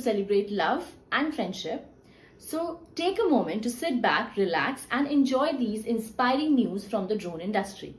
celebrate love and friendship. So take a moment to sit back, relax, and enjoy these inspiring news from the drone industry.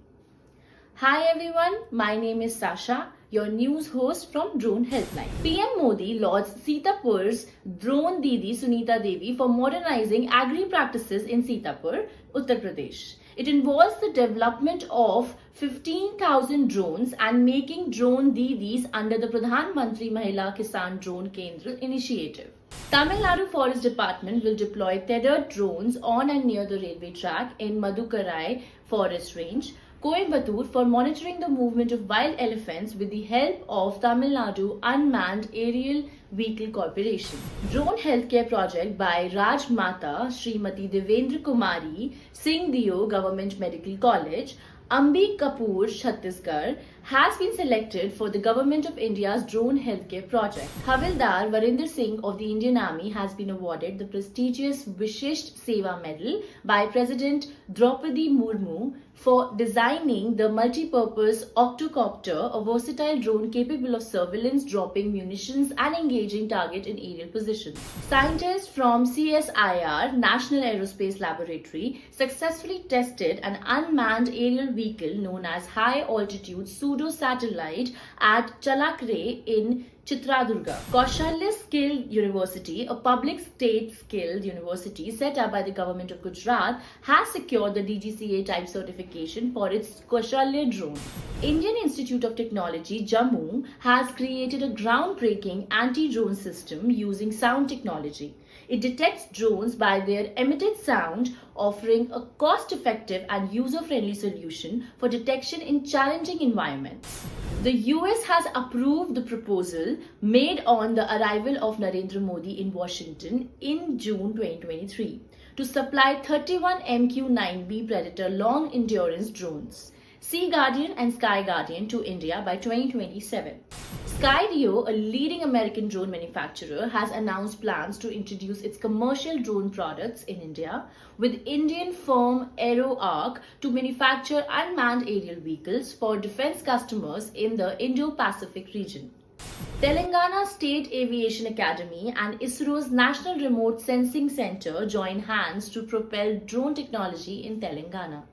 Hi everyone, my name is Sasha, your news host from Drone Helpline. PM Modi lauds Sitapur's drone Didi Sunita Devi for modernizing agri practices in Sitapur, Uttar Pradesh. It involves the development of 15,000 drones and making drone Didis under the Pradhan Mantri Mahila Kisan Drone Kendra initiative. Tamil Nadu Forest Department will deploy tethered drones on and near the railway track in Madukarai Forest Range, Coimbatore, for monitoring the movement of wild elephants with the help of Tamil Nadu Unmanned Aerial Vehicle Corporation. Drone Healthcare Project by Raj Mata Srimati Devendra Kumari Singh Dio Government Medical College, Ambi Kapoor, Chhattisgarh, has been selected for the Government of India's drone healthcare project. Havildar Varinder Singh of the Indian Army has been awarded the prestigious Vishisht Seva Medal by President Draupadi Murmu for designing the multipurpose Octocopter, a versatile drone capable of surveillance, dropping munitions and engaging target in aerial positions. Scientists from CSIR, National Aerospace Laboratory, successfully tested an unmanned aerial vehicle known as High Altitude Pseudo satellite at Chalakre in Chitradurga. Kaushalya Skilled University, a public state skilled university set up by the government of Gujarat, has secured the DGCA type certification for its Kaushalya drone. Indian Institute of Technology, Jammu, has created a groundbreaking anti-drone system using sound technology. It detects drones by their emitted sound, offering a cost-effective and user-friendly solution for detection in challenging environments. The US has approved the proposal made on the arrival of Narendra Modi in Washington in June 2023 to supply 31 MQ-9B Predator long-endurance drones, Sea Guardian and Sky Guardian, to India by 2027. Skydio, a leading American drone manufacturer, has announced plans to introduce its commercial drone products in India, with Indian firm Aeroarc to manufacture unmanned aerial vehicles for defense customers in the Indo-Pacific region. Telangana State Aviation Academy and ISRO's National Remote Sensing Center join hands to propel drone technology in Telangana.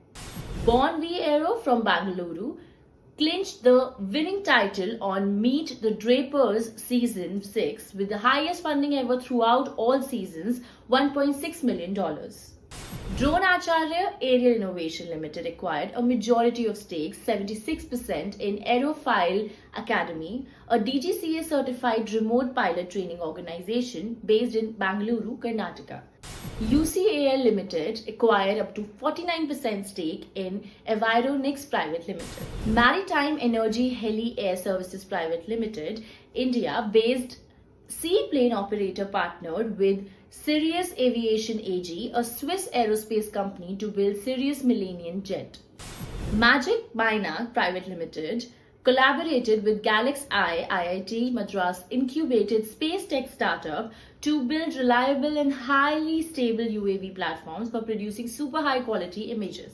Born V Aero from Bangalore clinched the winning title on Meet the Drapers Season 6 with the highest funding ever throughout all seasons, $1.6 million. DroneAcharya Aerial Innovations Limited acquired a majority of stakes, 76%, in Aeroarc Academy, a DGCA certified remote pilot training organization based in Bangalore, Karnataka. UCAL Limited acquired up to 49% stake in Aeroarc Private Limited. Maritime Energy Heli Air Services Private Limited, India-based seaplane operator, partnered with Sirius Aviation AG, a Swiss aerospace company, to build Sirius Millennium Jet. Magic Binac Private Limited collaborated with Galax I, IIT Madras incubated space tech startup to build reliable and highly stable UAV platforms for producing super high quality images.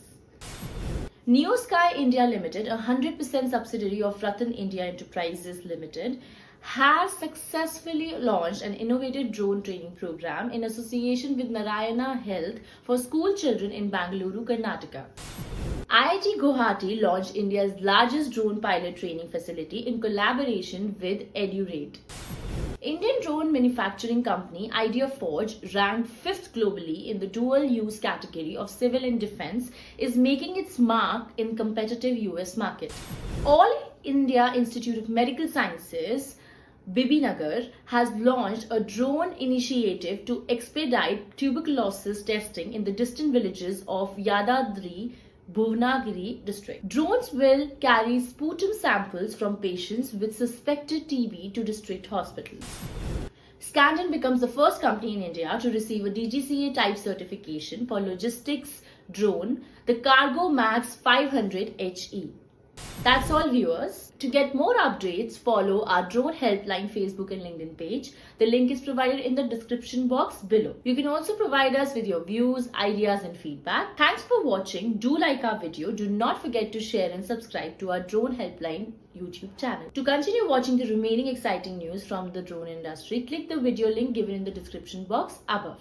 Neo Sky India Limited, a 100% subsidiary of Ratan India Enterprises Limited, has successfully launched an innovative drone training program in association with Narayana Health for school children in Bangalore, Karnataka. IIT Guwahati launched India's largest drone pilot training facility in collaboration with EduRate. Indian drone manufacturing company IdeaForge, ranked 5th globally in the dual-use category of civil and defense, is making its mark in competitive US market. All India Institute of Medical Sciences, Bibinagar, has launched a drone initiative to expedite tuberculosis testing in the distant villages of Yadadri, Bhuvanagiri district. Drones will carry sputum samples from patients with suspected TB to district hospitals. Scanton becomes the first company in India to receive a DGCA type certification for logistics drone, the Cargo Max 500 HE. That's all, viewers. To get more updates, follow our Drone Helpline Facebook and LinkedIn page. The link is provided in the description box below. You can also provide us with your views, ideas and feedback. Thanks for watching. Do like our video. Do not forget to share and subscribe to our Drone Helpline YouTube channel. To continue watching the remaining exciting news from the drone industry, click the video link given in the description box above.